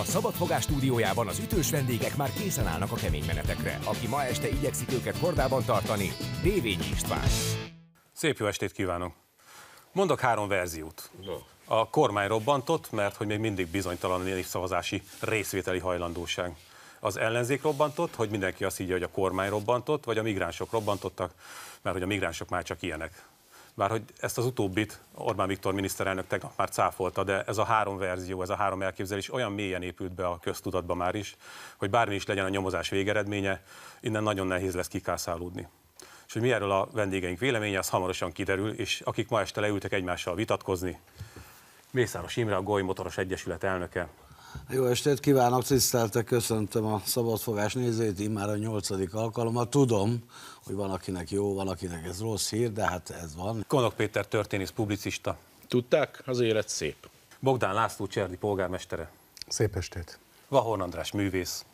A Szabadfogás stúdiójában az ütős vendégek már készen állnak a kemény menetekre. Aki ma este igyekszik őket kordában tartani, Dévényi István. Szép jó estét kívánok! Mondok 3 verziót. A kormány robbantott, mert hogy még mindig bizonytalan a népszavazási részvételi hajlandóság. Az ellenzék robbantott, hogy mindenki azt higgye, hogy a kormány robbantott, vagy a migránsok robbantottak, mert hogy a migránsok már csak ilyenek. Bár hogy ezt az utóbbit Orbán Viktor miniszterelnök tegnap már cáfolta, de ez a 3 verzió, ez a 3 elképzelés olyan mélyen épült be a köztudatba már is, hogy bármi is legyen a nyomozás végeredménye, innen nagyon nehéz lesz kikászálódni. És hogy mi erről a vendégeink véleménye, az hamarosan kiderül, és akik ma este leültek egymással vitatkozni, Mészáros Imre, a Goly Motoros Egyesület elnöke. Jó estét kívánok, tiszteltek, köszöntöm a Szabadfogás nézőit, immár a 8. alkalommal. Tudom, hogy van akinek jó, van akinek ez rossz hír, de hát ez van. Konok Péter történész, publicista. Tudták, az élet szép. Bogdán László Cserdi polgármestere. Szép estét. Vahorn András művész.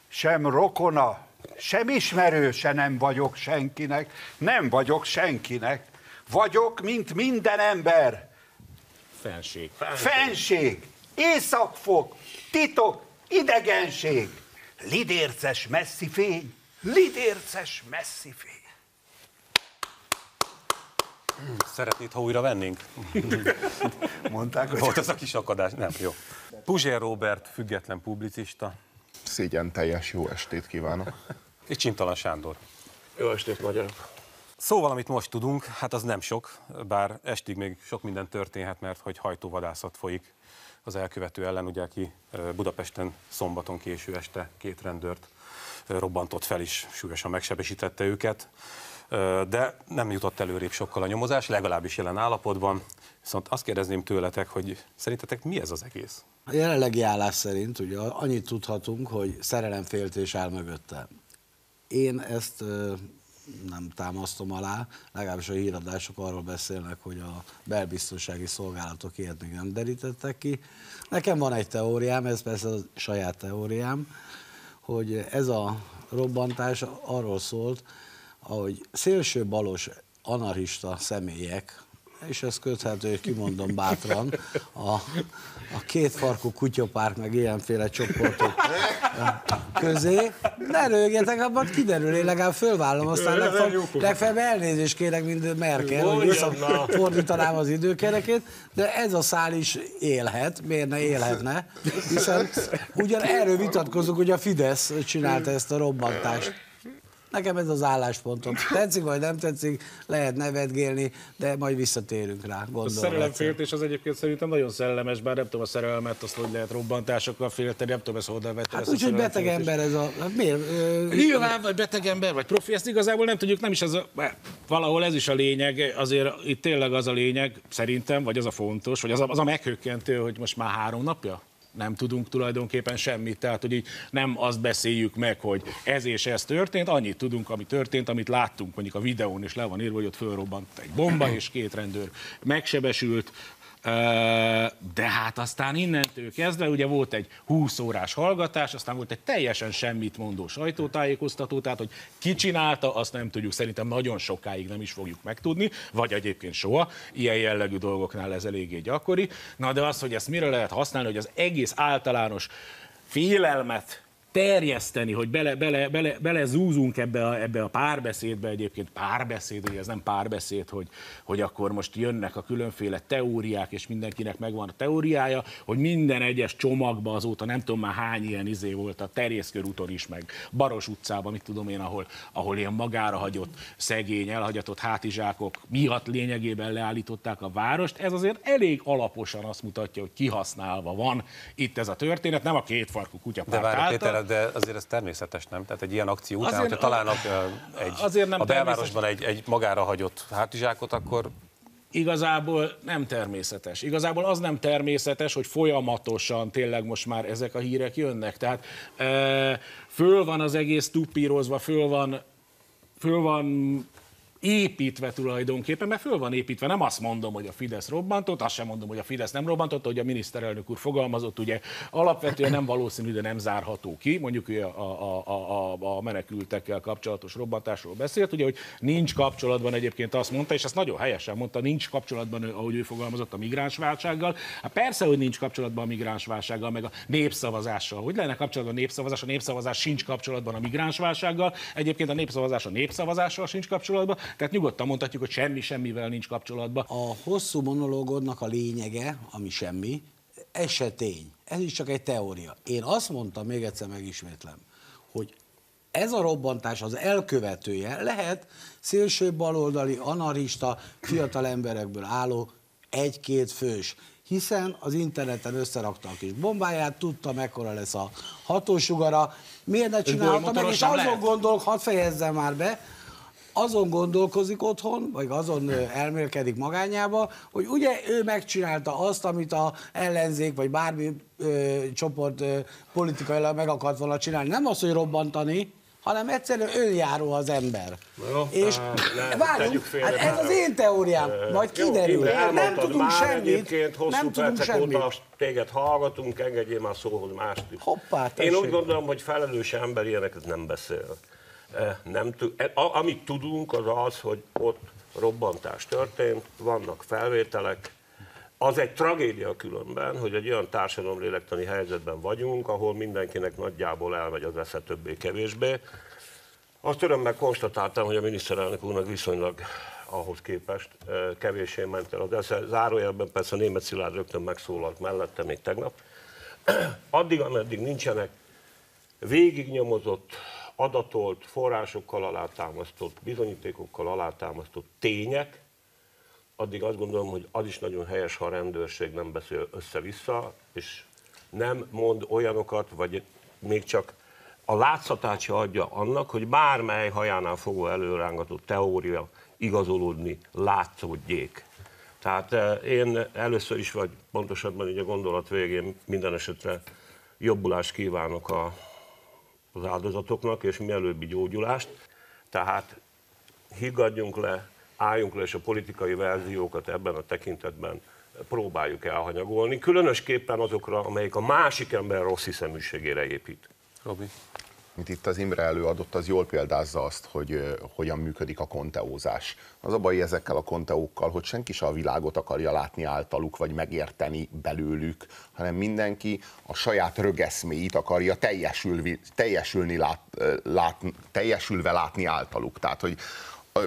Sem rokona, sem ismerőse nem vagyok senkinek, nem vagyok senkinek. Vagyok, mint minden ember. Fenség. Fenség, északfok, titok, idegenség. Lidérces messzi fény, lidérces messzi fény. Szeretnéd, ha újra vennénk? Mondták, hogy... Volt ez a kis akadás? Nem, jó. Puzsér Róbert, független publicista. Szégyen teljes jó estét kívánok. És Csintalan Sándor. Jó estét, magyarok. Szóval, amit most tudunk, hát az nem sok, bár estig még sok minden történhet, mert hogy hajtóvadászat folyik az elkövető ellen, ugye, aki Budapesten szombaton késő este 2 rendőrt robbantott fel is, súlyosan megsebesítette őket, de nem jutott előrébb sokkal a nyomozás, legalábbis jelen állapotban. Viszont azt kérdezném tőletek, hogy szerintetek mi ez az egész? A jelenlegi állás szerint ugye annyit tudhatunk, hogy szerelemféltés áll mögötte. Én ezt nem támasztom alá, legalábbis a híradások arról beszélnek, hogy a belbiztonsági szolgálatok ilyet még nem derítettek ki. Nekem van egy teóriám, ez persze a saját teóriám, hogy ez a robbantás arról szólt, ahogy szélső balos anarchista személyek, és ez köthető, kimondom bátran, a kétfarkú kutyapárt, meg ilyenféle csoportok közé. Ne rögjetek, abban kiderül, én legalább fölvállom, aztán legfeljebb elnézést kérek, mint Merkel, hogy visszafordítanám az időkerekét, de ez a szál is élhet, miért ne élhetne, hiszen ugyan erről vitatkozunk, hogy a Fidesz csinálta ezt a robbantást. Nekem ez az álláspontom. Tetszik vagy nem tetszik, lehet nevetgélni, de majd visszatérünk rá, gondolom. A szerelemféltés az egyébként szerintem nagyon szellemes, bár nem tudom a szerelmet, azt hogy lehet robbantásokkal félteni, nem tudom, ezt hol vette. Hát úgyhogy beteg ember ez a... Hát miért? Nyilván, vagy beteg ember, vagy profi, ezt igazából nem tudjuk, nem is ez valahol ez is a lényeg, azért itt tényleg az a lényeg, szerintem, vagy az a fontos, vagy az a meghökkentő, hogy most már 3 napja nem tudunk tulajdonképpen semmit, tehát hogy így nem azt beszéljük meg, hogy ez és ez történt, annyit tudunk, ami történt, amit láttunk, mondjuk a videón is le van írva, hogy ott fölrobbant egy bomba, és 2 rendőr megsebesült, de hát aztán innentől kezdve ugye volt egy 20 órás hallgatás, aztán volt egy teljesen semmit mondó sajtótájékoztató, tehát hogy ki csinálta, azt nem tudjuk, szerintem nagyon sokáig nem is fogjuk megtudni, vagy egyébként soha, ilyen jellegű dolgoknál ez eléggé gyakori. Na de az, hogy ezt mire lehet használni, hogy az egész általános félelmet terjeszteni, hogy bele zúzunk ebbe a párbeszédbe, egyébként párbeszéd, ugye ez nem párbeszéd, hogy akkor most jönnek a különféle teóriák, és mindenkinek megvan a teóriája, hogy minden egyes csomagban azóta nem tudom már hány ilyen volt a Terjeszkörúton is, meg Baros utcában, mit tudom én, ahol ilyen magára hagyott szegény, elhagyatott hátizsákok miatt lényegében leállították a várost. Ez azért elég alaposan azt mutatja, hogy kihasználva van itt ez a történet, nem a kétfarkú kutyapárt által. De azért ez természetes, nem? Tehát egy ilyen akció után, hogyha találnak a belvárosban egy magára hagyott hátizsákot, akkor... Igazából nem természetes. Igazából az nem természetes, hogy folyamatosan tényleg most már ezek a hírek jönnek. Tehát föl van az egész tupírozva, föl van építve tulajdonképpen, mert föl van építve. Nem azt mondom, hogy a Fidesz robbantott, azt sem mondom, hogy a Fidesz nem robbantott, hogy a miniszterelnök úr fogalmazott, ugye alapvetően nem valószínű, de nem zárható ki. Mondjuk ő a menekültekkel kapcsolatos robbantásról beszélt, ugye, hogy nincs kapcsolatban, egyébként azt mondta, és ezt nagyon helyesen mondta, nincs kapcsolatban, ahogy ő fogalmazott, a migránsválsággal. Hát persze, hogy nincs kapcsolatban a migránsválsággal, meg a népszavazással. Hogy lenne kapcsolatban a népszavazás? A népszavazás sincs kapcsolatban a migránsválsággal. Egyébként a népszavazással sincs kapcsolatban. Tehát nyugodtan mondhatjuk, hogy semmi semmivel nincs kapcsolatban. A hosszú monológodnak a lényege, ami semmi, ez se tény. Ez is csak egy teória. Én azt mondtam, még egyszer megismétlem, hogy ez a robbantás az elkövetője lehet szélső baloldali, anarchista, fiatal emberekből álló egy-két fős, hiszen az interneten összerakta a kis bombáját, tudta, mekkora lesz a hatósugara, miért ne csinálta meg, és azon gondolok, hadd fejezzem már be, azon gondolkozik otthon, vagy azon elmélkedik magányába, hogy ugye ő megcsinálta azt, amit a ellenzék, vagy bármi csoport politikailag meg akart volna csinálni. Nem az, hogy robbantani, hanem egyszerűen önjáró az ember. Jó, és várjunk, hát ez az én teóriám, majd kiderül. Nem tudunk semmit, nem tudunk semmit. Óta téged hallgatunk, engedjél már szóhoz mást is. Hoppá, én úgy gondolom, hogy felelős ember ilyeneket nem beszél. Amit tudunk, az az, hogy ott robbantás történt, vannak felvételek. Az egy tragédia különben, hogy egy olyan társadalomlélektani helyzetben vagyunk, ahol mindenkinek nagyjából elmegy az esze többé-kevésbé. Azt örömmel konstatáltam, hogy a miniszterelnök úrnak viszonylag ahhoz képest kevéssé ment el az esze. Zárójelben persze a Németh Szilárd rögtön megszólalt mellette még tegnap. Addig, ameddig nincsenek végignyomozott, adatolt, forrásokkal alátámasztott, bizonyítékokkal alátámasztott tények, addig azt gondolom, hogy az is nagyon helyes, ha a rendőrség nem beszél össze-vissza, és nem mond olyanokat, vagy még csak a látszatát se adja annak, hogy bármely hajánál fogva előrángatott teória igazolódni látszódjék. Tehát én először is, vagy pontosabban így a gondolat végén minden esetre jobbulást kívánok az áldozatoknak, és mielőbbi gyógyulást. Tehát higgadjunk le, álljunk le, és a politikai verziókat ebben a tekintetben próbáljuk elhanyagolni, különösképpen azokra, amelyik a másik ember rossz hiszeműségére épít. Robi? Mint itt az Imre előadott, az jól példázza azt, hogy hogyan működik a konteózás. Az a baj ezekkel a konteókkal, hogy senki se a világot akarja látni általuk, vagy megérteni belőlük, hanem mindenki a saját rögeszméit akarja teljesülve látni általuk. Tehát, hogy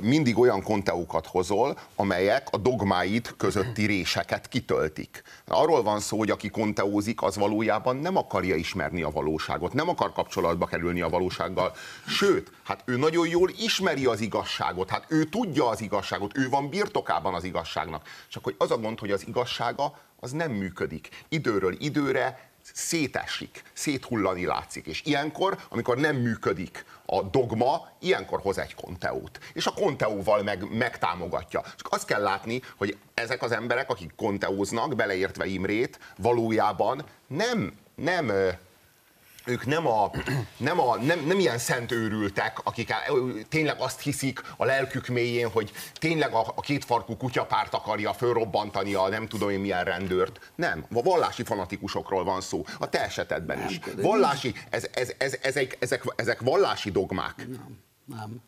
mindig olyan konteókat hozol, amelyek a dogmáid közötti réseket kitöltik. Arról van szó, hogy aki konteózik, az valójában nem akarja ismerni a valóságot, nem akar kapcsolatba kerülni a valósággal. Sőt, hát ő nagyon jól ismeri az igazságot, hát ő tudja az igazságot, ő van birtokában az igazságnak. Csak hogy az a gond, hogy az igazsága az nem működik. Időről időre szétesik, széthullani látszik. És ilyenkor, amikor nem működik a dogma, ilyenkor hoz egy konteót. És a konteóval megtámogatja. Csak azt kell látni, hogy ezek az emberek, akik konteóznak, beleértve Imrét, valójában ők nem ilyen szent őrültek, akik tényleg azt hiszik a lelkük mélyén, hogy tényleg a kétfarkú kutyapárt akarja fölrobbantani a nem tudom én milyen rendőrt. Nem, a vallási fanatikusokról van szó, a te esetedben is. Vallási, ezek vallási dogmák. Nem.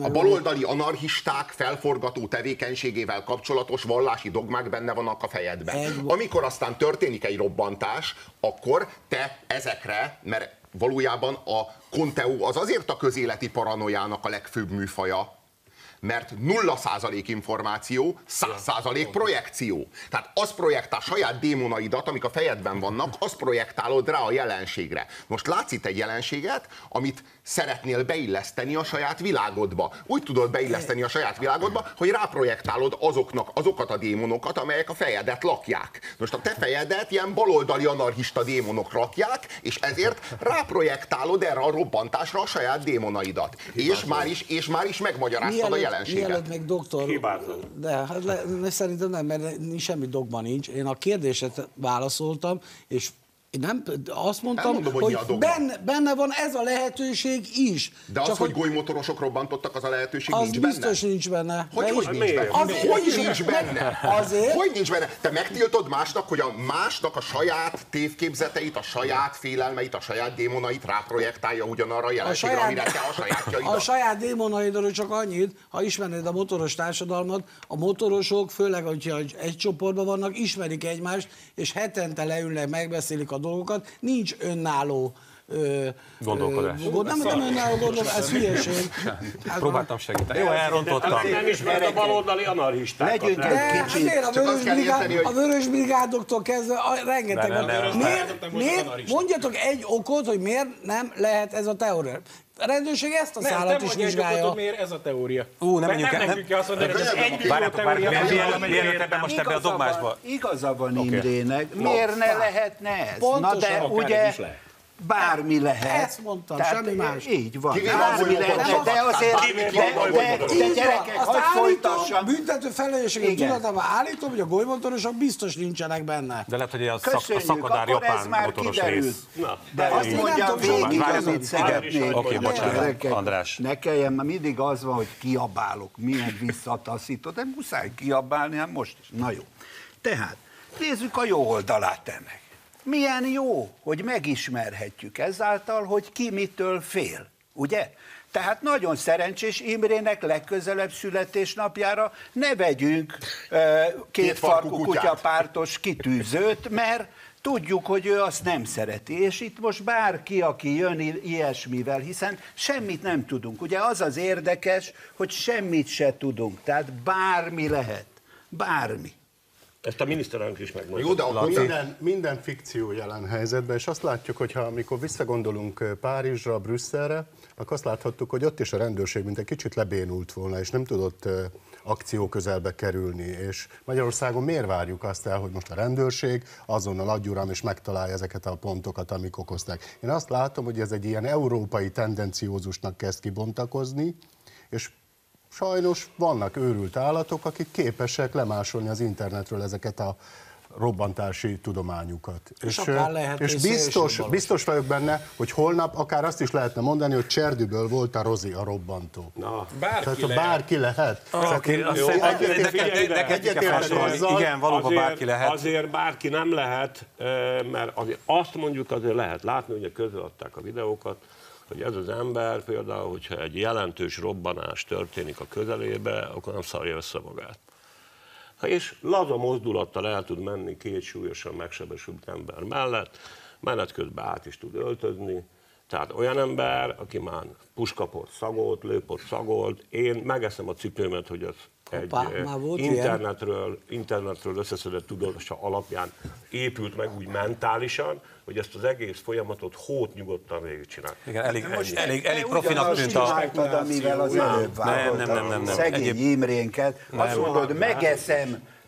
A baloldali anarchisták felforgató tevékenységével kapcsolatos vallási dogmák benne vannak a fejedben. Amikor aztán történik egy robbantás, akkor te ezekre, mert valójában a konteó az azért a közéleti paranoiának a legfőbb műfaja, mert 0% információ, 100% projekció. Tehát azt projektál saját démonaidat, amik a fejedben vannak, azt projektálod rá a jelenségre. Most látsz itt egy jelenséget, amit szeretnél beilleszteni a saját világodba. Úgy tudod beilleszteni a saját világodba, hogy ráprojektálod azokat a démonokat, amelyek a fejedet lakják. Most a te fejedet ilyen baloldali anarchista démonok lakják, és ezért ráprojektálod erre a robbantásra a saját démonaidat. És már is megmagyaráztad a jelenséget. Mielőtt még doktor... De hát szerintem nem, mert semmi dogma nincs. Én a kérdésre válaszoltam, és Nem, azt mondtam, Elmondom, hogy hogy benne van ez a lehetőség is. De az, hogy golymotorosok robbantottak, az a lehetőség az nincs benne? biztos nincs benne. Hogy nincs benne? Hogy nincs benne? Azért? Hogy nincs benne? Te megtiltod másnak, hogy a másnak a saját tévképzeteit, a saját félelmeit, a saját démonait ráprojektálja ugyanarra a jelenségre, amire te a sajátjaidat. A saját démonaidról csak annyit, ha ismernéd a motoros társadalmat, a motorosok, főleg, hogyha egy csoportban vannak, ismerik egymást, és hetente leülnek, megbeszélik a dolgokat, nincs önálló gondolkodás. Nem önálló gondolkodás, ez hülyeség. Próbáltam segíteni. Jó, elrontottam. Nem ismered a baloldali anarchistákat. Legyünk egy kicsit. A vörös brigádoktól kezdve rengeteg van. Miért? Mondjatok egy okot, hogy miért nem lehet ez a teória. A rendőrség ezt a szállat is vizsgálja. Miért ez a teória? Nem menjünk el. Nem menjünk el azt mondani, hogy ez egy millió teória. Mielőtt ebben most ebbe a dogmásba. Igaza van Imrének, miért ne lehetne ez? Pontosan, Na de akár ugye is lehet. bármi lehet. Ezt mondtam, semmi más. Így van, Kivéve bármi a lehet, de azért, de gyerekek, azt hogy állítom, folytassam. büntető felelősséget Igen. tudatában állítom, hogy a golymotorosok biztos nincsenek benne. De lehet, hogy a Köszönjük, szakadár akkor ez japán már motoros kiderült. rész. De azt Én mondjam nem tudom, végig, várjatok, amit szeretnék. Oké, bocsánat, Gyerekek, András. ne kelljen, mert mindig az van, hogy kiabálok, milyen visszataszító, de muszáj kiabálni, hát most is. Na jó. Tehát, nézzük a jó oldalát ennek. Milyen jó, hogy megismerhetjük ezáltal, hogy ki mitől fél, ugye? Tehát nagyon szerencsés Imrének legközelebb születésnapjára ne vegyünk kétfarkú kutyapártos kitűzőt, mert tudjuk, hogy ő azt nem szereti. És itt most bárki, aki jön ilyesmivel, hiszen semmit nem tudunk. Ugye az az érdekes, hogy semmit se tudunk. Tehát bármi lehet. Bármi. Ezt a miniszterelnök is megmondta. Jó, de akkor Minden fikció jelen helyzetben, és azt látjuk, hogy amikor visszagondolunk Párizsra, Brüsszelre, akkor azt láthattuk, hogy ott is a rendőrség mint egy kicsit lebénult volna, és nem tudott akció közelbe kerülni. És Magyarországon miért várjuk azt el, hogy most a rendőrség azonnal adjuram és megtalálja ezeket a pontokat, amik okozták. Én azt látom, hogy ez egy ilyen európai tendenciózusnak kezd kibontakozni, és sajnos vannak őrült állatok, akik képesek lemásolni az internetről ezeket a robbantási tudományukat. És biztos vagyok benne, hogy holnap akár azt is lehetne mondani, hogy Cserdűből volt a Rozi a robbantó. Bárki lehet. Igen, valóban bárki lehet. Azért bárki nem lehet, mert azért azt mondjuk azért lehet látni, hogy közreadták a videókat, hogy ez az ember például, hogyha egy jelentős robbanás történik a közelébe, akkor nem szarja össze magát. És laza mozdulattal el tud menni két súlyosan megsebesült ember mellett, menet közben át is tud öltözni. Tehát olyan ember, aki már puskaport szagolt, lőport szagolt, én megeszem a cipőmet, hogy az egy internetről összeszedett tudása alapján épült meg úgy mentálisan, hogy ezt az egész folyamatot hót nyugodtan végigcsinál. Igen, elég profinak tűnt a... Amivel az előbb Nem. Szegény Imrénket. Azt mondod,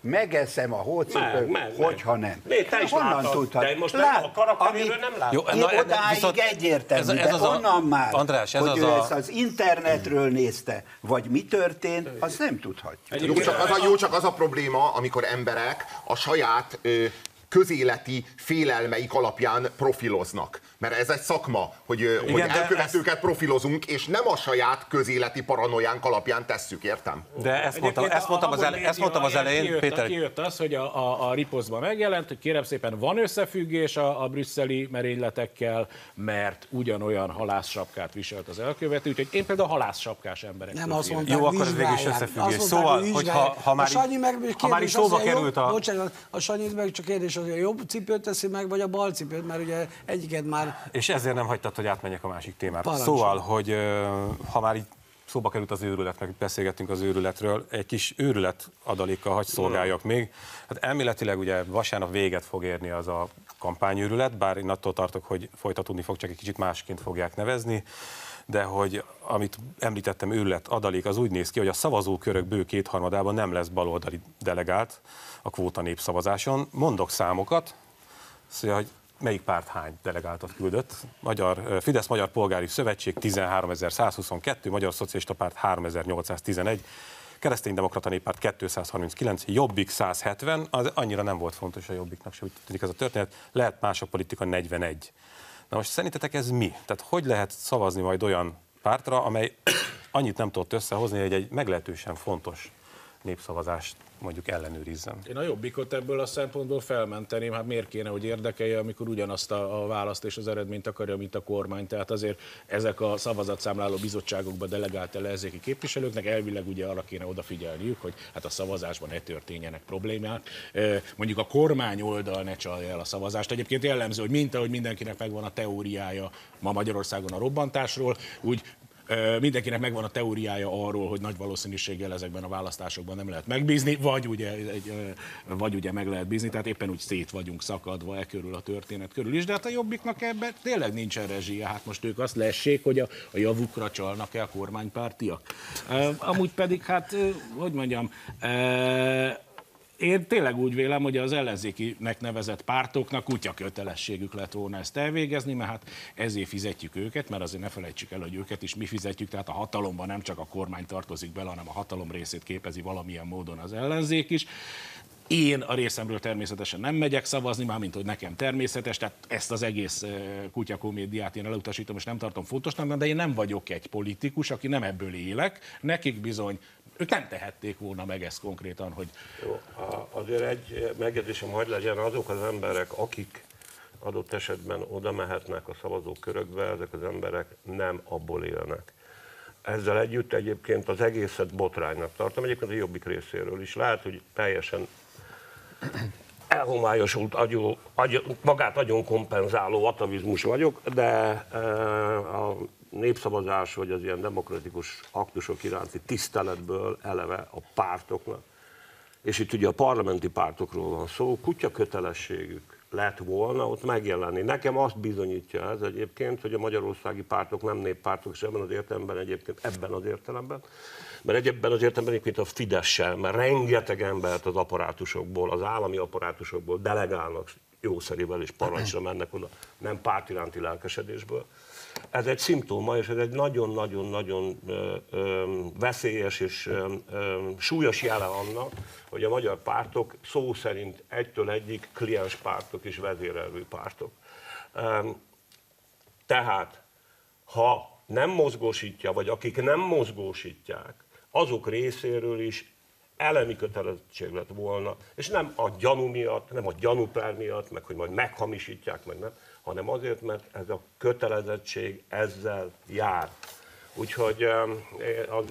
megeszem a hócipőt, hogyha nem. Te is honnan láttad, tudhat? de most a karakteréről nem látod. Odáig egyértelmű, de onnan már, András, hogy ő ezt az internetről nézte, vagy mi történt, azt nem tudhatjuk. Jó, csak az a probléma, amikor emberek a saját közéleti félelmeik alapján profiloznak. Mert ez egy szakma, hogy elkövetőket profilozunk, és nem a saját közéleti paranoiánk alapján tesszük, értem? De ezt mondtam az elején, Péter. Kijött az, hogy a riposztban megjelent, hogy kérem szépen van összefüggés a brüsszeli merényletekkel, mert ugyanolyan halászsapkát viselt az elkövető, úgyhogy én például halászsapkás emberek. Nem azt mondták, jó, akkor ez végül is összefüggés. Szóval, ha már is szóba került a... Bocsánat, a Sanyit meg csak kérdés, hogy a jobb cipőt teszi meg, vagy a bal cipőt, mert ugye egyiket már... És ezért nem hagytad, hogy átmenjek a másik témára. Parancsol. Szóval, hogy ha már így szóba került az őrület, meg beszélgettünk az őrületről, egy kis őrület adalékkal hagy szolgáljak még. Hát elméletileg ugye vasárnap véget fog érni az a kampányőrület, bár én attól tartok, hogy folytatódni fog, csak egy kicsit másként fogják nevezni, de hogy amit említettem, őrület adalék, az úgy néz ki, hogy a szavazókörök bő kétharmadában nem lesz baloldali delegált a kvóta népszavazáson. Mondok számokat, szóval, hogy melyik párt hány delegáltat küldött. Fidesz Magyar Polgári Szövetség 13.122, Magyar Szocialista Párt 3.811, Kereszténydemokrata Néppárt 239, Jobbik 170, az annyira nem volt fontos a Jobbiknak, se úgy tűnik ez a történet, lehet más a politika 41. Na most szerintetek ez mi? Tehát hogy lehet szavazni majd olyan pártra, amely annyit nem tudott összehozni, hogy egy meglehetősen fontos népszavazást mondjuk ellenőrizzen? Én a Jobbikot ebből a szempontból felmenteném, hát miért kéne, hogy érdekelje, amikor ugyanazt a választ és az eredményt akarja, mint a kormány. Tehát azért ezek a szavazatszámláló bizottságokba delegált ellenzéki képviselőknek elvileg ugye arra kéne odafigyelniük, hogy hát a szavazásban ne történjenek problémák. Mondjuk a kormány oldal ne csalja el a szavazást. Egyébként jellemző, hogy mint ahogy mindenkinek megvan a teóriája ma Magyarországon a robbantásról, úgy mindenkinek megvan a teóriája arról, hogy nagy valószínűséggel ezekben a választásokban nem lehet megbízni, vagy ugye meg lehet bízni, tehát éppen úgy szét vagyunk szakadva körül a történet körül is, de hát a Jobbiknak ebben tényleg nincsen rezsie, hát most ők azt lessék, hogy a javukra csalnak el kormánypártiak. Amúgy pedig, hát, hogy mondjam, én tényleg úgy vélem, hogy az ellenzékinek nevezett pártoknak kutya kötelességük lett volna ezt elvégezni, mert hát ezért fizetjük őket, mert azért ne felejtsük el, hogy őket is mi fizetjük, tehát a hatalomban nem csak a kormány tartozik bele, hanem a hatalom részét képezi valamilyen módon az ellenzék is. Én a részemről természetesen nem megyek szavazni, mármint hogy nekem természetes, tehát ezt az egész kutyakomédiát én elutasítom, és nem tartom fontosnak, de én nem vagyok egy politikus, aki nem ebből élek, nekik bizony, ők nem tehették volna meg ezt konkrétan, hogy... Jó, azért egy megjegyzésem hagy legyen, azok az emberek, akik adott esetben oda mehetnek a szavazókörökbe, ezek az emberek nem abból élnek. Ezzel együtt egyébként az egészet botránynak tartom, egyébként a Jobbik részéről is. Lehet, hogy teljesen elhomályosult, magát nagyon kompenzáló atavizmus vagyok, de a népszavazás vagy az ilyen demokratikus aktusok iránti tiszteletből eleve a pártoknak, és itt ugye a parlamenti pártokról van szó, kutya kötelességük lett volna ott megjelenni. Nekem azt bizonyítja ez egyébként, hogy a magyarországi pártok nem néppártok, és ebben az értelemben egyébként, ebben az értelemben, mert ebben az értelemben egyébként a Fidesz-sel, mert rengeteg embert az apparátusokból, az állami apparátusokból delegálnak jószerivel és parancsra mennek oda, nem párt iránti lelkesedésből. Ez egy szimptóma, és ez egy nagyon-nagyon-nagyon veszélyes és súlyos jele annak, hogy a magyar pártok szó szerint egytől egyig kliens pártok és vezérelvű pártok. Tehát, ha nem mozgósítja, vagy akik nem mozgósítják, azok részéről is elemi kötelezettség lett volna, és nem a gyanú miatt, nem a gyanúper miatt, meg hogy majd meghamisítják, meg nem, hanem azért, mert ez a kötelezettség ezzel jár. Úgyhogy a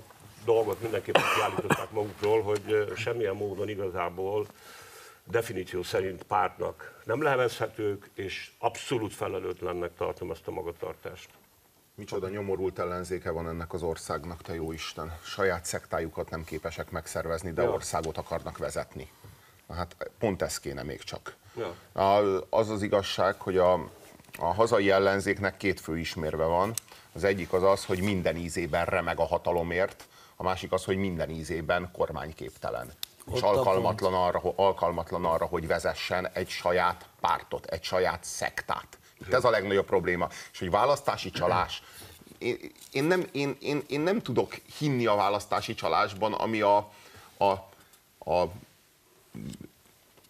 dolgot mindenképpen kiállították magukról, hogy semmilyen módon igazából definíció szerint pártnak nem nevezhetők, és abszolút felelőtlennek tartom ezt a magatartást. Micsoda nyomorult ellenzéke van ennek az országnak, te jó Isten. Saját szektájukat nem képesek megszervezni, de országot akarnak vezetni. Hát pont ez kéne még csak. Az az igazság, hogy a hazai ellenzéknek két fő ismérve van. Az egyik az az, hogy minden ízében remeg a hatalomért, a másik az, hogy minden ízében kormányképtelen. És alkalmatlan arra, hogy vezessen egy saját pártot, egy saját szektát. Itt ez a legnagyobb probléma. És hogy választási csalás, én nem tudok hinni a választási csalásban, ami a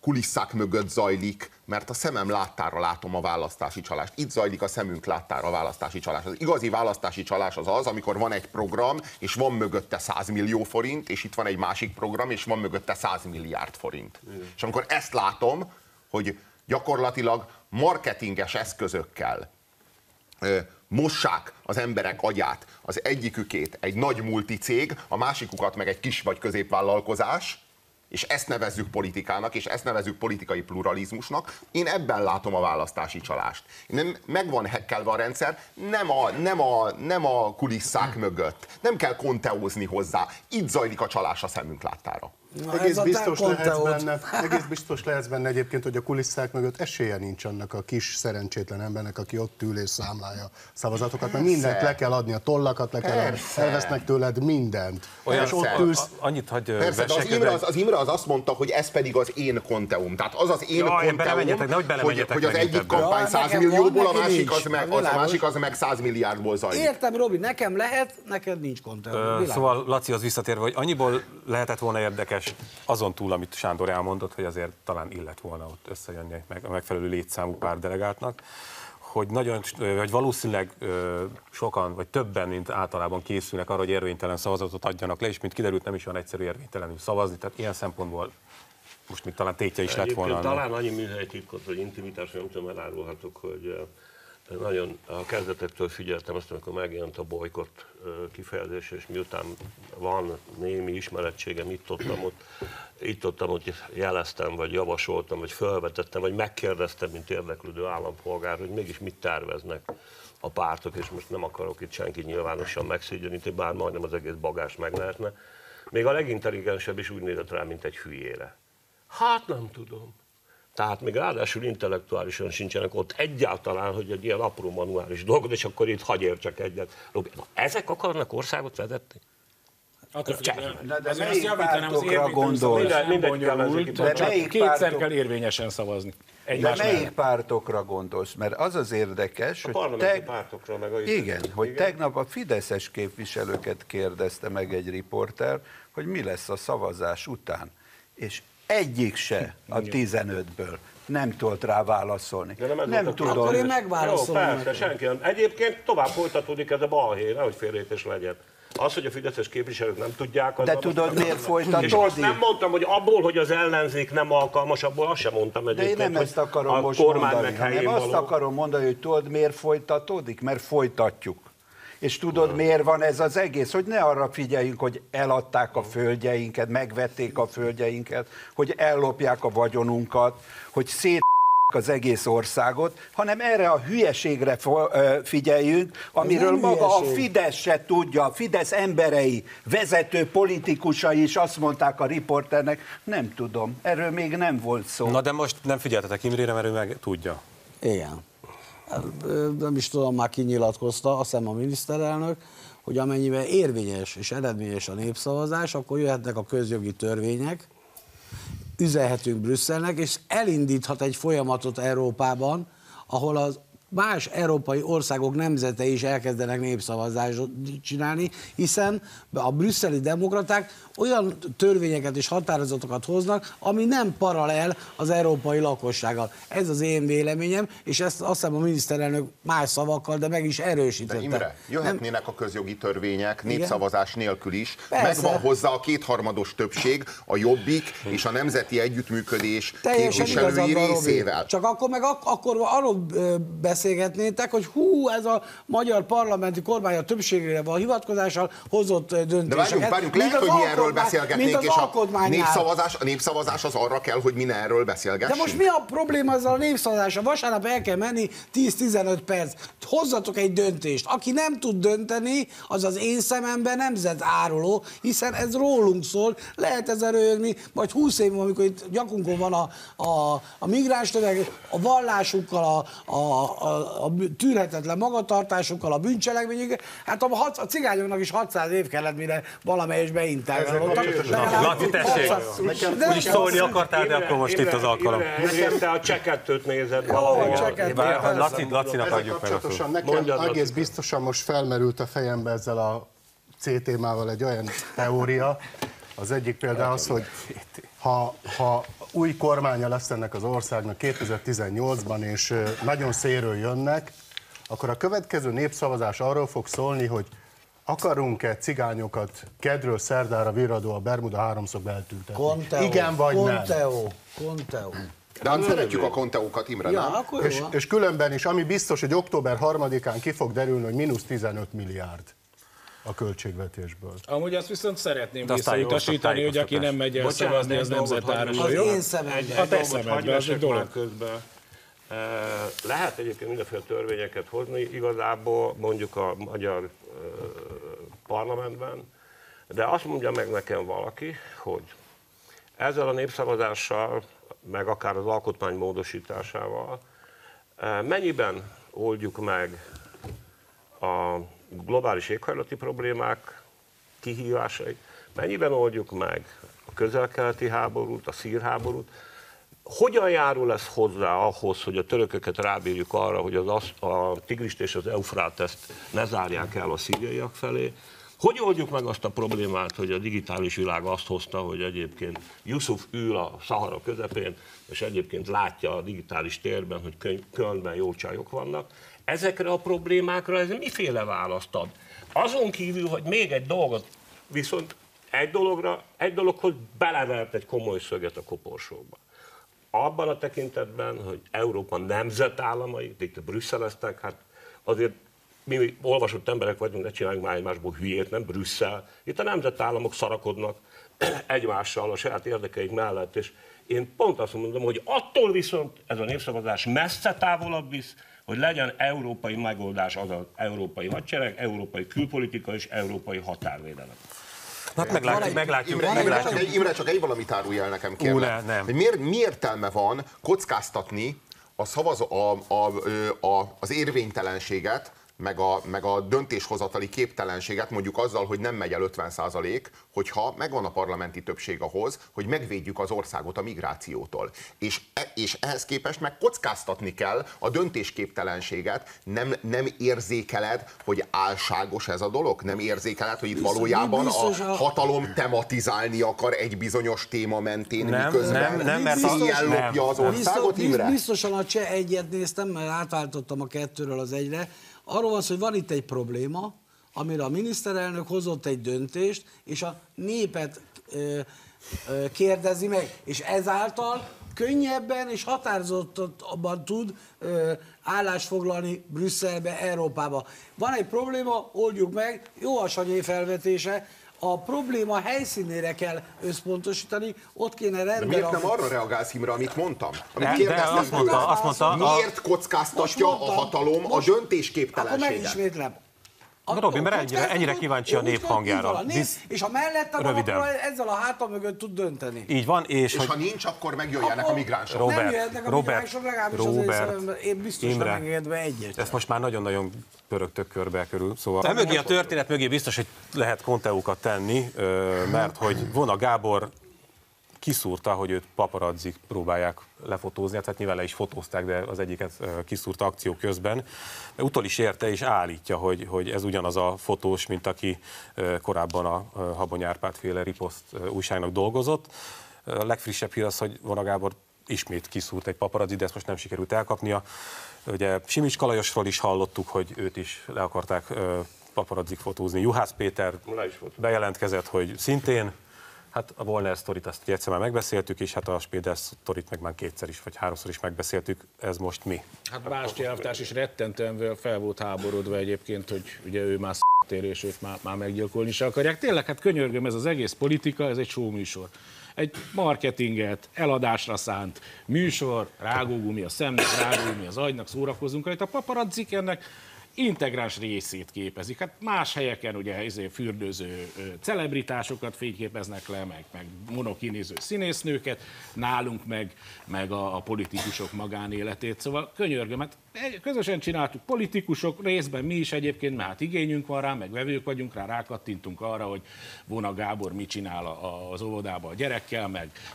kulisszák mögött zajlik, mert a szemem láttára látom a választási csalást. Itt zajlik a szemünk láttára a választási csalás. Az igazi választási csalás az, amikor van egy program, és van mögötte 100 millió forint, és itt van egy másik program, és van mögötte 100 milliárd forint. És amikor ezt látom, hogy gyakorlatilag marketinges eszközökkel mossák az emberek agyát, az egyikükét egy nagy multicég, a másikukat meg egy kis vagy középvállalkozás, és ezt nevezzük politikának, és ezt nevezzük politikai pluralizmusnak, én ebben látom a választási csalást. Meg van hekkelve a rendszer, nem a kulisszák mögött. Nem kell konteózni hozzá. Itt zajlik a csalás a szemünk láttára. Egész biztos lehetsz benne egyébként, hogy a kulisszák mögött esélye nincs annak a kis szerencsétlen embernek, aki ott ül és számlálja szavazatokat, mert mindent le kell adni, a tollakat le kell adni, elvesznek tőled mindent. És ott ülsz. Annyit hagy az Imre az azt mondta, hogy ez pedig az én konteum. Tehát az az én konteum, hogy az egyik kampány 100 millióból, a másik az meg 100 milliárdból zajlik. Értem, Robi, nekem lehet, neked nincs konteum. Szóval Lacihoz visszatérve, hogy annyiból lehetett volna érdekes, azon túl, amit Sándor elmondott, hogy azért talán illet volna ott összejönni a megfelelő létszámú pár delegáltnak, hogy valószínűleg sokan, vagy többen, mint általában készülnek arra, hogy érvénytelen szavazatot adjanak le, és mint kiderült, nem is olyan egyszerű érvénytelenül szavazni, tehát ilyen szempontból most még talán tétje is lett volna. Talán annyi műhelytitkot, vagy intimitás, nem tudom, elárulhatok, hogy nagyon a kezdetektől figyeltem azt, amikor megjelent a bolykott kifejezés, és miután van némi ismerettségem, itt ott jeleztem, vagy javasoltam, vagy felvetettem, vagy megkérdeztem, mint érdeklődő állampolgár, hogy mégis mit terveznek a pártok, és most nem akarok itt senki nyilvánosan megszégyeníteni, bár majdnem az egész bagás meg lehetne. Még a legintelligensebb is úgy nézett rá, mint egy hülyére. Hát nem tudom. Tehát még ráadásul intellektuálisan sincsenek ott egyáltalán, hogy egy ilyen apró manuális dolgot, és akkor itt hagy értsek egyet. Na, ezek akarnak országot vezetni? De melyik pártokra gondolsz? Csak kétszer kell érvényesen szavazni. De melyik pártokra gondolsz? Mert az az érdekes, hogy tegnap a fideszes képviselőket kérdezte meg egy riporter, hogy mi lesz a szavazás után. És egyik se a 15-ből nem tudott rá válaszolni. Nem tudom. Akkor én megválaszolom. Jó, persze, senki nem. Egyébként tovább folytatódik ez a balhé, nehogy félreértés legyen. Az, hogy a fideszes képviselők nem tudják... De tudod, miért folytatódik? És azt nem mondtam, hogy abból, hogy az ellenzék nem alkalmas, abból azt sem mondtam egyébként, de én nem ezt akarom most mondani, hanem azt akarom mondani, hogy tudod, miért folytatódik? Mert folytatjuk. És tudod, miért van ez az egész? Hogy ne arra figyeljünk, hogy eladták a földjeinket, megvették a földjeinket, hogy ellopják a vagyonunkat, hogy az egész országot, hanem erre a hülyeségre figyeljünk, amiről maga a Fidesz se tudja, a Fidesz emberei, vezető politikusai is azt mondták a riporternek, nem tudom, erről még nem volt szó. Na de most nem figyeltetek Imrére, mert ő meg tudja. Igen. Nem is tudom, már kinyilatkozta, azt hiszem a miniszterelnök, hogy amennyiben érvényes és eredményes a népszavazás, akkor jöhetnek a közjogi törvények, üzenhetünk Brüsszelnek, és elindíthat egy folyamatot Európában, ahol az más európai országok nemzetei is elkezdenek népszavazást csinálni, hiszen a brüsszeli demokraták olyan törvényeket és határozatokat hoznak, ami nem paralel az európai lakossággal. Ez az én véleményem, és ezt azt hiszem a miniszterelnök más szavakkal, de meg is erősítette. De Imre, jöhetnének a közjogi törvények népszavazás nélkül is. Megvan hozzá a kétharmados többség, a Jobbik és a Nemzeti Együttműködés képviselői részével. Csak akkor meg akkor arról beszélgetnétek, hogy ez a magyar parlamenti kormány a többségére van hivatkozással hozott döntéseket. De várjunk, lehet, hogy mi erről beszélgetnénk, és a népszavazás az arra kell, hogy mi ne erről beszélgessünk. De most mi a probléma ezzel a népszavazással? Vasárnap el kell menni 10-15 perc. Hozzatok egy döntést. Aki nem tud dönteni, az az én szememben nemzetáruló, hiszen ez rólunk szól. Lehet ezzel röhögni, majd 20 év, amikor itt nyakunkon van a migráns tömeg, a vallásukkal, a tűrhetetlen magatartásunkkel, a bűncselekményekkel, hát a cigányoknak is 600 év kellett, mire valamelyes beintálgalottak. Laci, tessék! Úgyis szólni akartál, de akkor most itt az alkalom. Nekem te a csekettőt nézed valahol. Lacinak adjuk meg a szót. Nekem egész biztosan most felmerült a fejembe ezzel a C témával egy olyan teória. Az egyik például az, hogy ha új kormánya lesz ennek az országnak 2018-ban, és nagyon szélről jönnek, akkor a következő népszavazás arról fog szólni, hogy akarunk-e cigányokat kedről szerdára virradó a Bermuda háromszögbe eltüntetni? Igen vagy nem? Conteo. De hát szeretjük a konteókat, Imre, ja, nem? És különben is, ami biztos, hogy október 3-án ki fog derülni, hogy mínusz 15 milliárd a költségvetésből. Amúgy azt viszont szeretném visszautasítani, hogy aki nem megy el szavazni, az nemzetáruló. Az én szememben. A te szemedben, az egy dolog. Közben. Lehet egyébként mindenféle törvényeket hozni, igazából mondjuk a magyar parlamentben, de azt mondja meg nekem valaki, hogy ezzel a népszavazással, meg akár az alkotmány módosításával mennyiben oldjuk meg a globális éghajlati problémák kihívásait, mennyiben oldjuk meg a közel-keleti háborút, a szír háborút, hogyan járul ez hozzá ahhoz, hogy a törököket rábírjuk arra, hogy a Tigrist és az Eufráteszt ne zárják el a szíriaiak felé? Hogy oldjuk meg azt a problémát, hogy a digitális világ azt hozta, hogy egyébként Yusuf ül a Szahara közepén, és egyébként látja a digitális térben, hogy Kölnben jó csajok vannak. Ezekre a problémákra ez miféle választ ad? Azon kívül, hogy még egy dolgot, viszont egy dologhoz belevert egy komoly szöget a koporsóba. Abban a tekintetben, hogy Európa nemzetállamai, itt brüsszeleztek, hát azért mi olvasott emberek vagyunk, ne csináljunk már egymásból hülyét, nem Brüsszel. Itt a nemzetállamok szarakodnak egymással a saját érdekeik mellett, és én pont azt mondom, hogy attól viszont ez a népszavazás messze távolabb visz, hogy legyen európai megoldás, azaz európai hadsereg, európai külpolitika és európai határvédelem. Hát meglátjuk. Imre, csak egy valamit árulj el nekem, kérlek. Mi értelme van kockáztatni az érvénytelenséget, meg a döntéshozatali képtelenséget mondjuk azzal, hogy nem megy el 50%, hogyha megvan a parlamenti többség ahhoz, hogy megvédjük az országot a migrációtól. És ehhez képest meg kockáztatni kell a döntésképtelenséget. Nem érzékeled, hogy álságos ez a dolog? Nem érzékeled, hogy itt valójában a hatalom tematizálni akar egy bizonyos téma mentén, miközben lopja az országot, Imre? Biztosan a cseh egyet néztem, mert átváltottam a 2-ről az 1-re. Arról van szó, hogy van itt egy probléma, amire a miniszterelnök hozott egy döntést, és a népet kérdezi meg, és ezáltal könnyebben és határozottabban tud állást foglalni Brüsszelbe, Európába. Van egy probléma, oldjuk meg, jó a Sanyé felvetése, a probléma helyszínére kell összpontosítani, ott kéne rendben... De miért nem arra reagálsz, Imre, amit mondtam? Azt mondta, miért kockáztatja a hatalom a döntésképtelenséget? Akkor megismétlem. Robi, mert ennyire kíváncsi a nép hangjára. És ha mellette van, akkor ezzel a háta mögött tud dönteni. Így van, és ha nincs, akkor megjöjjenek a migránsok. Nem jöhetnek a migránsok, legalábbis azért én biztos nem engedve egyet. Ezt most már nagyon-nagyon pörögtök körbe körül. Szóval mögé a történet mögé biztos, hogy lehet konteókat tenni, mert hogy Vona Gábor kiszúrta, hogy őt paparazzik próbálják lefotózni, tehát nyilván le is fotózták, de az egyiket kiszúrta akció közben. Utol is érte és állítja, hogy ez ugyanaz a fotós, mint aki korábban a Habony Árpád féle riposzt újságnak dolgozott. A legfrissebb hír az, hogy Vona Gábor ismét kiszúrt egy paparazzi, de ezt most nem sikerült elkapnia. Ugye Simics Kalajosról is hallottuk, hogy őt is le akarták paparazzik fotózni. Juhász Péter bejelentkezett, hogy szintén. Hát a Volner sztorit azt egyszer már megbeszéltük, és hát a Spéder sztorit meg már 2-szer is, vagy 3-szor is megbeszéltük. Ez most mi? Hát Básti elvtárs is rettentően fel volt háborodva egyébként, hogy ugye ő már tér, és őt már meggyilkolni se akarják. Tényleg, hát könyörgöm, ez az egész politika, ez egy showműsor. Egy marketinget, eladásra szánt műsor, rágógumi a szemnek, rágógumi az agynak, szórakozunk rajta. A paparazzik ennek integráns részét képezik. Hát más helyeken ugye fürdőző celebritásokat fényképeznek le, meg monokinéző színésznőket, nálunk meg a politikusok magánéletét. Szóval könyörgöm, hát közösen csináltuk politikusok, részben mi is egyébként, mert hát igényünk van rá, meg vevők vagyunk rá, rákattintunk arra, hogy Vona Gábor mit csinál az óvodába a gyerekkel,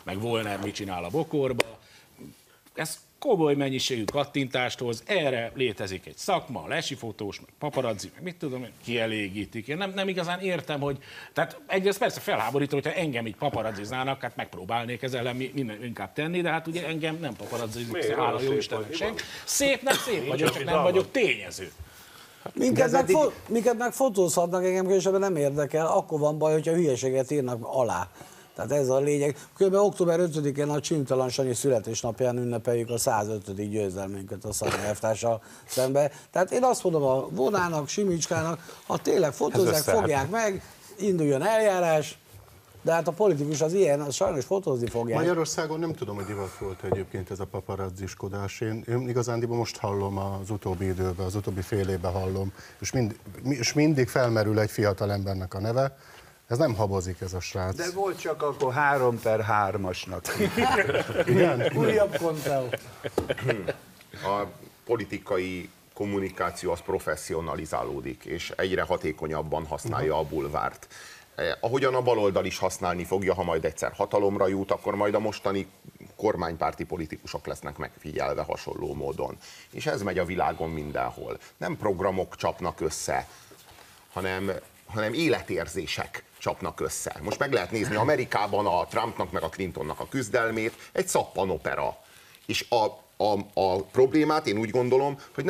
meg Volner mit csinál a bokorba. Ez komoly mennyiségű kattintást hoz, erre létezik egy szakma, lesifotós, meg paparazzi, meg mit tudom, kielégítik. Én nem igazán értem, hogy... Tehát egyrészt persze felháborító, hogyha engem így paparazzizának, hát megpróbálnék ezzel ellen inkább tenni, de hát ugye engem nem paparazzizik, hála jó Istennek senki. Szép, nem szép vagyok, csak nem vagyok tényező. Minket meg fotózhatnak, engem különösebben nem érdekel, akkor van baj, hogyha hülyeséget írnak alá. Tehát ez a lényeg. Kb. Október 5-én a Csintalan Sanyi születésnapján ünnepeljük a 105. győzelmünket a Szanyi elvtárssal szembe. Tehát én azt mondom a Vonának, Simicskának, ha tényleg fotózzák, fogják meg, induljon eljárás, de hát a politikus az ilyen, az sajnos fotózni fogják. Magyarországon nem tudom, hogy divat volt egyébként ez a paparazziskodás. Én igazándiból most hallom az utóbbi időben, az utóbbi fél évben hallom, és mindig felmerül egy fiatal embernek a neve, Ez nem habozik ez a srác. De volt csak akkor 3/3-asnak. Igen? Újabb konteó. A politikai kommunikáció az professzionalizálódik, és egyre hatékonyabban használja a bulvárt. Ahogyan a baloldal is használni fogja, ha majd egyszer hatalomra jut, akkor majd a mostani kormánypárti politikusok lesznek megfigyelve hasonló módon. És ez megy a világon mindenhol. Nem programok csapnak össze, hanem életérzések csapnak össze. Most meg lehet nézni Amerikában a Trumpnak meg a Clintonnak a küzdelmét, egy szappanopera. És a problémát én úgy gondolom, hogy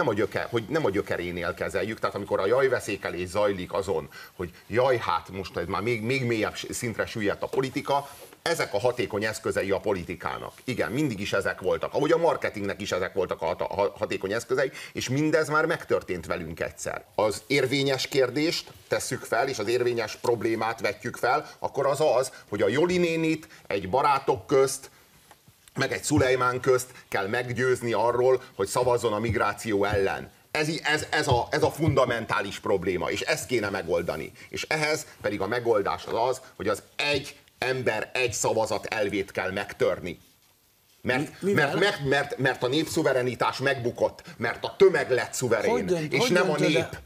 nem a gyökerénél kezeljük, tehát amikor a jajveszékelés zajlik azon, hogy jaj, hát most már még mélyebb szintre süllyedt a politika, ezek a hatékony eszközei a politikának. Igen, mindig is ezek voltak. Ahogy a marketingnek is ezek voltak a hatékony eszközei, és mindez már megtörtént velünk egyszer. Az érvényes kérdést tesszük fel, és az érvényes problémát vetjük fel, akkor az, hogy a Joli nénit egy barátok közt, meg egy Szulejmán közt kell meggyőzni arról, hogy szavazzon a migráció ellen. Ez a fundamentális probléma, és ezt kéne megoldani. És ehhez pedig a megoldás az, hogy az egy ember, egy szavazat elvét kell megtörni. Mert a népszuverenitás megbukott, mert a tömeg lett szuverén, és nem a nép.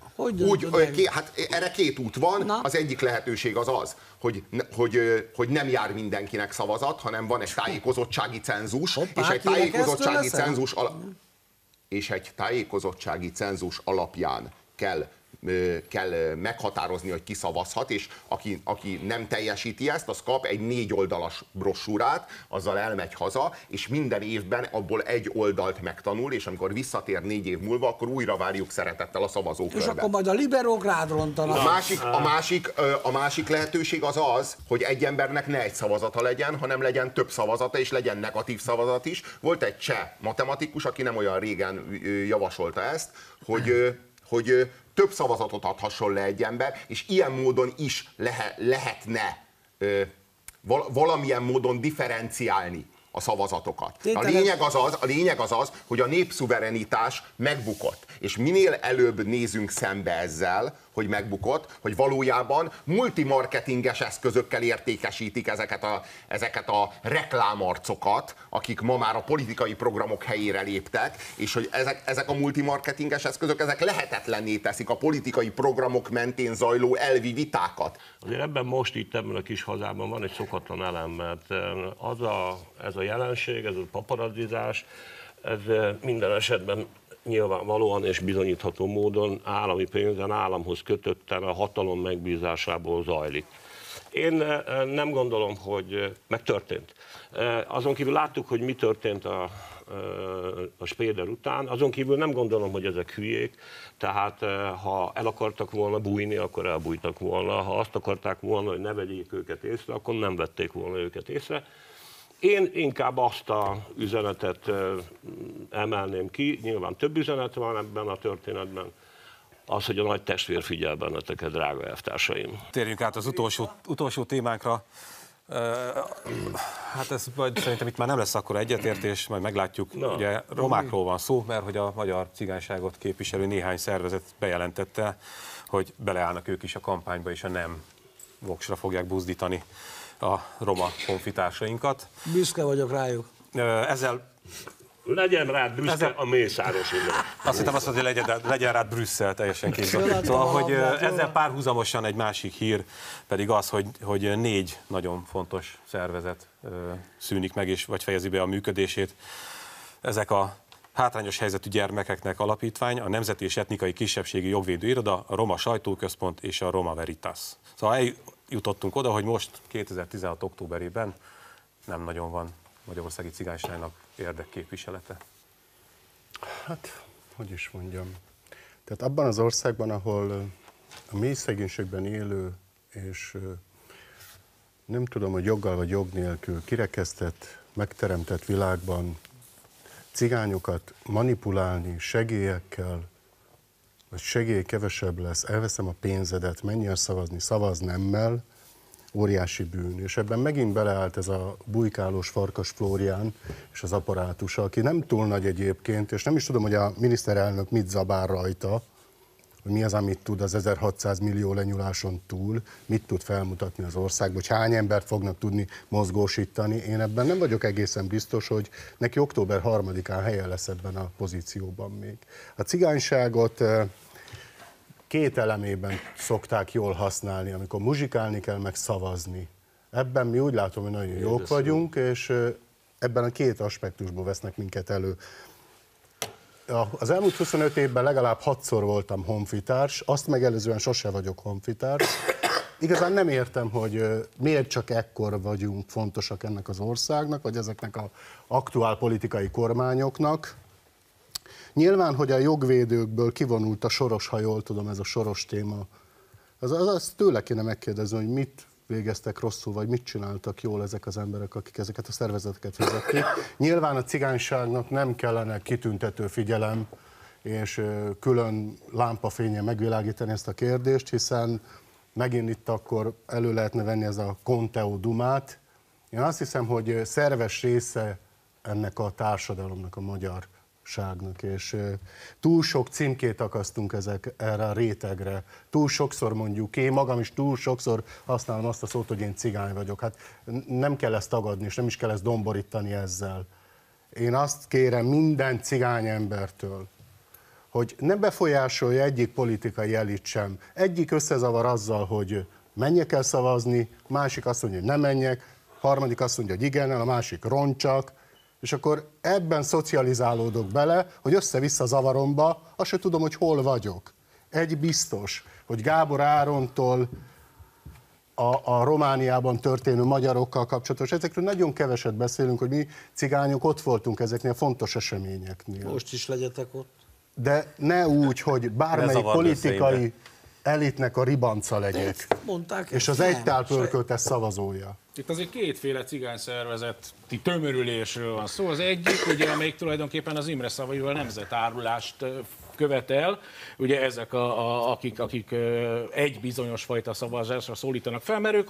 Hát erre két út van. Na? Az egyik lehetőség az, hogy nem jár mindenkinek szavazat, hanem van egy tájékozottsági cenzus, és egy tájékozottsági cenzus alapján kell meghatározni, hogy ki szavazhat, és aki nem teljesíti ezt, az kap egy 4 oldalas brossúrát, azzal elmegy haza, és minden évben abból egy oldalt megtanul, és amikor visszatér 4 év múlva, akkor újra várjuk szeretettel a szavazókörbe. És akkor majd a liberók rád rontanak. A másik lehetőség az, hogy egy embernek ne egy szavazata legyen, hanem legyen több szavazata, és legyen negatív szavazat is. Volt egy cseh matematikus, aki nem olyan régen javasolta ezt, hogy több szavazatot adhasson le egy ember, és ilyen módon is lehetne valamilyen módon differenciálni a szavazatokat. A lényeg az, hogy a népszuverenitás megbukott. És minél előbb nézünk szembe ezzel, hogy megbukott, hogy valójában multimarketinges eszközökkel értékesítik ezeket a reklámarcokat, akik ma már a politikai programok helyére léptek, és hogy ezek a multimarketinges eszközök, ezek lehetetlenné teszik a politikai programok mentén zajló elvi vitákat. Azért ebben most itt ebben a kis hazában van egy szokatlan elem, mert ez a jelenség, ez a paparazizás, ez minden esetben nyilvánvalóan és bizonyítható módon állami pénzen, államhoz kötötten a hatalom megbízásából zajlik. Én nem gondolom, hogy megtörtént. Azon kívül láttuk, hogy mi történt a Spéder után, azon kívül nem gondolom, hogy ezek hülyék, tehát ha el akartak volna bújni, akkor elbújtak volna, ha azt akarták volna, hogy ne vegyék őket észre, akkor nem vették volna őket észre. Én inkább azt a üzenetet emelném ki, nyilván több üzenet van ebben a történetben, az, hogy a nagy testvér figyel benneteket, drága elvtársaim. Térjünk át az utolsó témánkra. Hát ez majd szerintem itt már nem lesz akkora egyetértés, majd meglátjuk. Ugye romákról van szó, mert hogy a magyar cigányságot képviselő néhány szervezet bejelentette, hogy beleállnak ők is a kampányba, és a nem voksra fogják buzdítani a roma honfitársainkat. Büszke vagyok rájuk. Ezzel... Legyen rád Brüsszel a Mészáros ünnep. Azt hittem azt, hogy legyen rád Brüsszel, teljesen képzel. Szóval, hogy ezzel párhuzamosan egy másik hír pedig az, hogy 4 nagyon fontos szervezet szűnik meg, vagy fejezi be a működését. Ezek a hátrányos helyzetű gyermekeknek alapítvány, a Nemzeti és Etnikai Kisebbségi Jogvédő Iroda, a Roma Sajtóközpont és a Roma Veritas. Szóval eljutottunk oda, hogy most 2016. októberében nem nagyon van magyarországi cigányságnak érdekképviselete. Hát, hogy is mondjam. Tehát abban az országban, ahol a mély szegénységben élő, és nem tudom, hogy joggal vagy jog nélkül kirekesztett, megteremtett világban cigányokat manipulálni segélyekkel, vagy segély kevesebb lesz, elveszem a pénzedet, menj el szavazni, szavaz nemmel, óriási bűn. És ebben megint beleállt ez a bujkálós Farkas Flórián és az apparátusa, aki nem túl nagy egyébként, és nem is tudom, hogy a miniszterelnök mit zabál rajta, hogy mi az, amit tud az 1600 millió lenyuláson túl, mit tud felmutatni az országban, hogy hány embert fognak tudni mozgósítani. Én ebben nem vagyok egészen biztos, hogy neki október 3-án helye lesz ebben a pozícióban még. A cigányságot két elemében szokták jól használni, amikor muzsikálni kell, meg szavazni. Ebben mi úgy látom, hogy nagyon jók vagyunk, és ebben a két aspektusból vesznek minket elő. Az elmúlt 25 évben legalább 6-szor voltam honfitárs, azt megelőzően sose vagyok honfitárs. Igazán nem értem, hogy miért csak ekkor vagyunk fontosak ennek az országnak, vagy ezeknek az aktuál politikai kormányoknak. Nyilván, hogy a jogvédőkből kivonult a Soros, ha jól tudom, ez a Soros téma. Az tőle kéne megkérdezni, hogy mit végeztek rosszul, vagy mit csináltak jól ezek az emberek, akik ezeket a szervezeteket vezették. Nyilván a cigányságnak nem kellene kitüntető figyelem és külön lámpafényen megvilágítani ezt a kérdést, hiszen megint itt akkor elő lehetne venni ez a Conteo Dumát. Én azt hiszem, hogy szerves része ennek a társadalomnak, a magyarságnak, és túl sok címkét akasztunk erre a rétegre. Túl sokszor mondjuk, én magam is túl sokszor használom azt a szót, hogy én cigány vagyok. Hát nem kell ezt tagadni, és nem is kell ezt domborítani ezzel. Én azt kérem minden cigány embertől, hogy ne befolyásolja egyik politikai elit sem. Egyik összezavar azzal, hogy menjek el szavazni, másik azt mondja, hogy nem menjek, harmadik azt mondja, hogy igennel, a másik roncsak, és akkor ebben szocializálódok bele, hogy össze-vissza zavaromba, azt se tudom, hogy hol vagyok. Egy biztos, hogy Gábor Árontól a Romániában történő magyarokkal kapcsolatos, ezekről nagyon keveset beszélünk, hogy mi cigányok ott voltunk ezeknél a fontos eseményeknél. Most is legyetek ott. De ne úgy, hogy bármelyik politikai elitnek a ribanca legyek, és az egytálpörköltes szavazója. Itt azért kétféle cigány szervezeti tömörülésről van szó. Az egyik, ugye, amelyik tulajdonképpen az Imre szavaival nemzetárulást követel, ugye ezek, akik egy bizonyos fajta szavazásra szólítanak fel, mert ők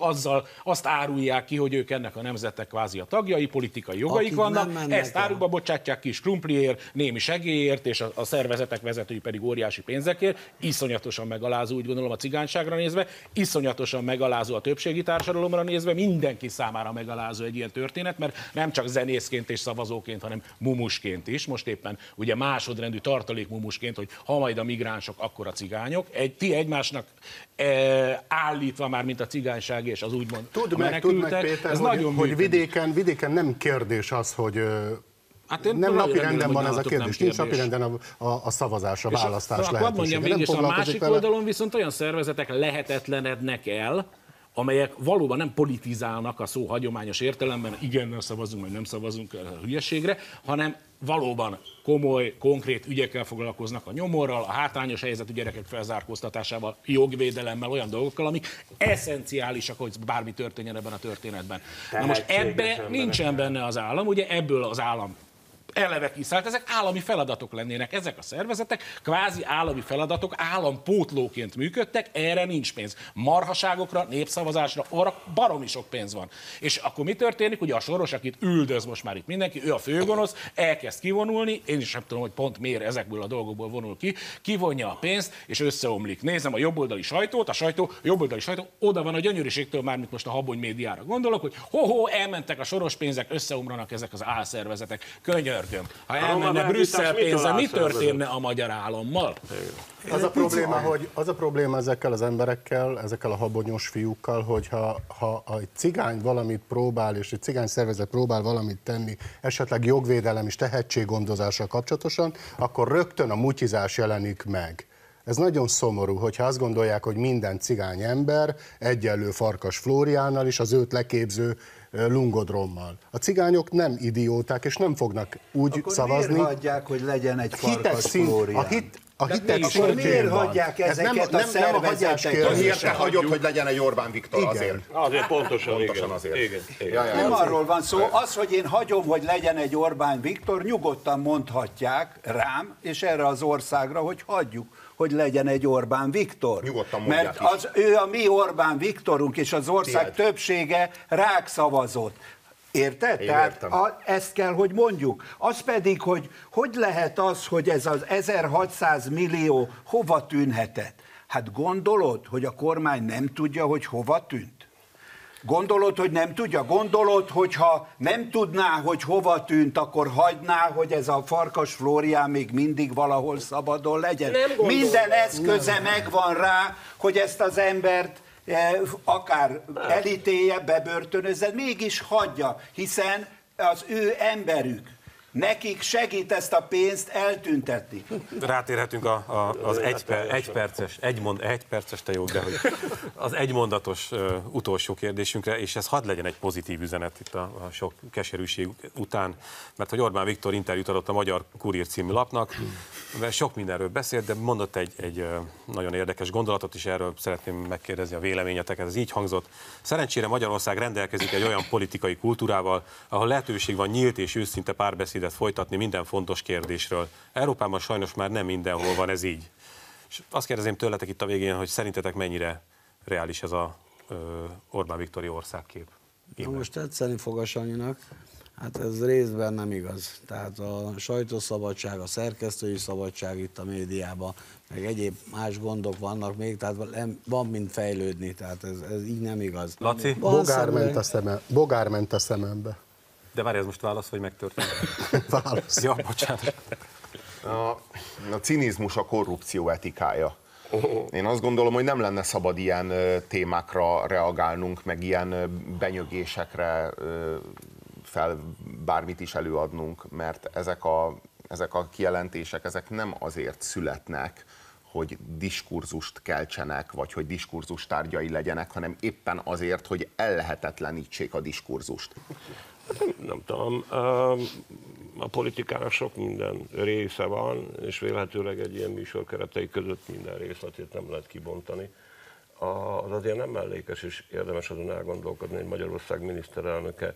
azt árulják ki, hogy ők ennek a nemzetnek kvázi a tagjai, politikai jogaik vannak, ezt árukba bocsátják kis krumpliért, némi segélyért, és a szervezetek vezetői pedig óriási pénzekért. Iszonyatosan megalázó, úgy gondolom, a cigányságra nézve, iszonyatosan megalázó a többségi társadalomra nézve, mindenki számára megalázó egy ilyen történet, mert nem csak zenészként és szavazóként, hanem mumusként is, most éppen ugye másodrendű tartalék mumusként, hogy ha majd a migránsok, akkor a cigányok. Ti egymásnak állítva már, mint a cigányság és az úgymond menekültek. Péter, ez hogy vidéken nem kérdés az, hogy nem napi renden van ez a kérdés, nincs napi renden a szavazás, a választás lehetősége. Akkor mondjam végig, a másik oldalon viszont olyan szervezetek lehetetlenednek el, amelyek valóban nem politizálnak a szó hagyományos értelemben, igennel szavazunk, vagy nem szavazunk a hülyeségre, hanem valóban komoly, konkrét ügyekkel foglalkoznak, a nyomorral, a hátrányos helyzetű gyerekek felzárkóztatásával, jogvédelemmel, olyan dolgokkal, amik eszenciálisak, hogy bármi történjen ebben a történetben. Na most ebben nincsen benne az állam, ugye ebből az állam eleve kiszállt, ezek állami feladatok lennének, ezek a szervezetek, kvázi állami feladatok, állampótlóként működtek, erre nincs pénz. Marhaságokra, népszavazásra, arra baromi sok pénz van. És akkor mi történik? Ugye a Soros, akit üldöz most már itt mindenki, ő a főgonosz, elkezd kivonulni, én is nem tudom, hogy pont miért ezekből a dolgokból vonul ki, kivonja a pénzt, és összeomlik. Nézem a jobboldali sajtót, a jobboldali sajtó oda van a gyönyörűségtől, mármint most a Habony médiára gondolok, hogy elmentek a Soros pénzek, összeomlanak ezek az álszervezetek. Könyörgöm. Ha elmenne Brüsszel pénze, mi történne a magyar állammal? Az a probléma ezekkel az emberekkel, ezekkel a habonyos fiúkkal, hogy ha egy cigány valamit próbál, és egy cigány szervezet próbál valamit tenni, esetleg jogvédelem és tehetséggondozással kapcsolatosan, akkor rögtön a mutyizás jelenik meg. Ez nagyon szomorú, hogyha azt gondolják, hogy minden cigány ember egyenlő Farkas Flóriánnal és az őt leképző Lungodrommal. A cigányok nem idióták, és nem fognak úgy akkor szavazni. Miért hagyják, hogy legyen egy Farkas Flórián? A hitek szintjén miért hagyják ezeket a szervezeteket? Miért te hagyod, hogy legyen egy Orbán Viktor? Igen. Azért pontosan azért. Igen. Nem arról van szó, az, hogy én hagyom, hogy legyen egy Orbán Viktor, nyugodtan mondhatják rám, és erre az országra, hogy hagyjuk, hogy legyen egy Orbán Viktor. Nyugodtan mert ő a mi Orbán Viktorunk, és az ország többsége rák szavazott. Érted? Tehát ezt kell, hogy mondjuk. Az pedig, hogy lehet az, hogy ez az 1600 millió hova tűnhetett? Hát gondolod, hogy a kormány nem tudja, hogy hova tűnt? Gondolod, hogy nem tudja? Gondolod, hogyha nem tudná, hogy hova tűnt, akkor hagyná, hogy ez a Farkas Flórián még mindig valahol szabadon legyen? Minden eszköze megvan rá, hogy ezt az embert akár elítélje, bebörtönözze, mégis hagyja, hiszen az ő emberük. Nekik segít ezt a pénzt eltüntetni. Rátérhetünk az egy perces, te jó, de hogy az egymondatos utolsó kérdésünkre, és ez hadd legyen egy pozitív üzenet itt a sok keserűség után, mert hogy Orbán Viktor interjút adott a Magyar Kurír című lapnak, mert sok mindenről beszélt, de mondott egy nagyon érdekes gondolatot, és erről szeretném megkérdezni a véleményeteket. Ez így hangzott: szerencsére Magyarország rendelkezik egy olyan politikai kultúrával, ahol lehetőség van nyílt és őszinte párbeszédet folytatni minden fontos kérdésről. Európában sajnos már nem mindenhol van ez így. És azt kérdezem tőletek itt a végén, hogy szerintetek mennyire reális ez a Orbán Viktori országkép? Most tetszeni fog a Sanyinak, hát ez részben nem igaz. Tehát a sajtószabadság, a szerkesztői szabadság itt a médiában, meg egyéb más gondok vannak még, tehát van mint fejlődni, tehát ez így nem igaz. Laci? Bogár ment a szemembe. De várj, ez most válasz, vagy megtörtént? Válasz. Ja, bocsánat. A cinizmus a korrupció etikája. Én azt gondolom, hogy nem lenne szabad ilyen témákra reagálnunk, meg ilyen benyögésekre bármit is előadnunk, mert ezek a kijelentések, ezek nem azért születnek, hogy diskurzust keltsenek, vagy hogy diskurzus tárgyai legyenek, hanem éppen azért, hogy ellehetetlenítsék a diskurzust. Nem tudom, a politikának sok minden része van, és vélhetőleg egy ilyen műsor keretei között minden részletét nem lehet kibontani. Az azért nem mellékes, és érdemes azon elgondolkodni, hogy Magyarország miniszterelnöke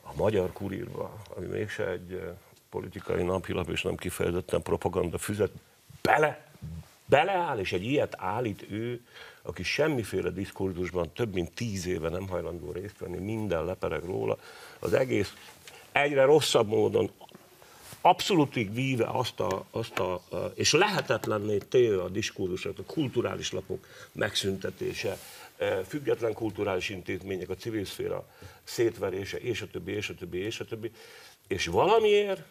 a Magyar Kurírba, ami mégse egy politikai napilap, és nem kifejezetten propaganda füzet, beleáll, és egy ilyet állít ő, aki semmiféle diskurzusban több mint 10 éve nem hajlandó részt venni, minden lepereg róla, az egész egyre rosszabb módon abszolútig víve és lehetetlenné téve a diskurzusot, a kulturális lapok megszüntetése, független kulturális intézmények, a civil szféra szétverése, és a többi, és a többi, és a többi. És valamiért,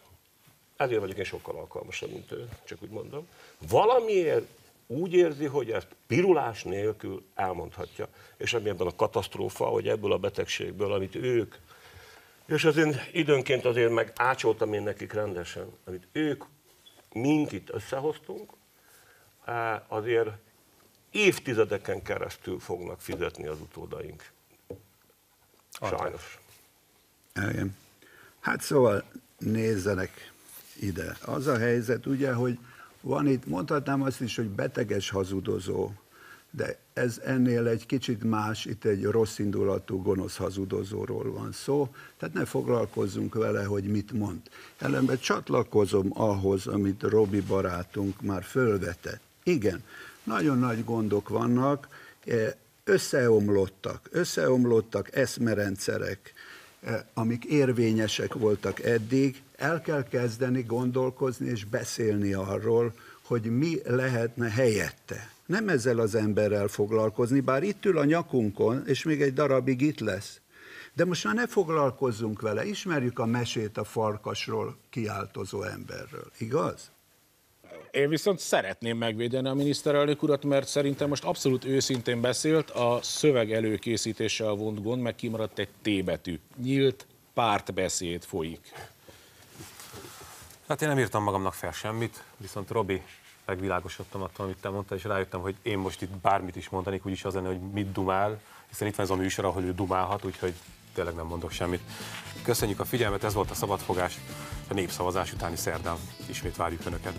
ezért vagyok én sokkal alkalmasabb, mint ő, csak úgy mondom, valamiért úgy érzi, hogy ezt pirulás nélkül elmondhatja. És ami ebben a katasztrófa, hogy ebből a betegségből, amit ők, és azért időnként azért meg ácsoltam én nekik rendesen, amit ők mint itt összehoztunk, azért évtizedeken keresztül fognak fizetni az utódaink. Sajnos. Igen. Hát szóval nézzenek ide. Az a helyzet ugye, hogy van itt, mondhatnám azt is, hogy beteges hazudozó, de ez ennél egy kicsit más, itt egy rosszindulatú, gonosz hazudozóról van szó, tehát ne foglalkozzunk vele, hogy mit mond. Ellenben csatlakozom ahhoz, amit Robi barátunk már fölvetett. Igen, nagyon nagy gondok vannak, összeomlottak eszmerendszerek, amik érvényesek voltak eddig, el kell kezdeni gondolkozni és beszélni arról, hogy mi lehetne helyette. Nem ezzel az emberrel foglalkozni, bár itt ül a nyakunkon, és még egy darabig itt lesz. De most már ne foglalkozzunk vele, ismerjük a mesét a farkasról kiáltozó emberről, igaz? Én viszont szeretném megvédeni a miniszterelnök urat, mert szerintem most abszolút őszintén beszélt, a szöveg előkészítéssel vont gond, meg kimaradt egy T betű. Nyílt pártbeszéd folyik. Hát én nem írtam magamnak fel semmit, viszont Robi, megvilágosodtam attól, amit te mondtál, és rájöttem, hogy én most itt bármit is mondanék, úgyis az lenne, hogy mit dumál, hiszen itt van ez a műsor, ahol ő dumálhat, úgyhogy tényleg nem mondok semmit. Köszönjük a figyelmet, ez volt a Szabadfogás, a népszavazás utáni szerdán ismét várjuk Önöket.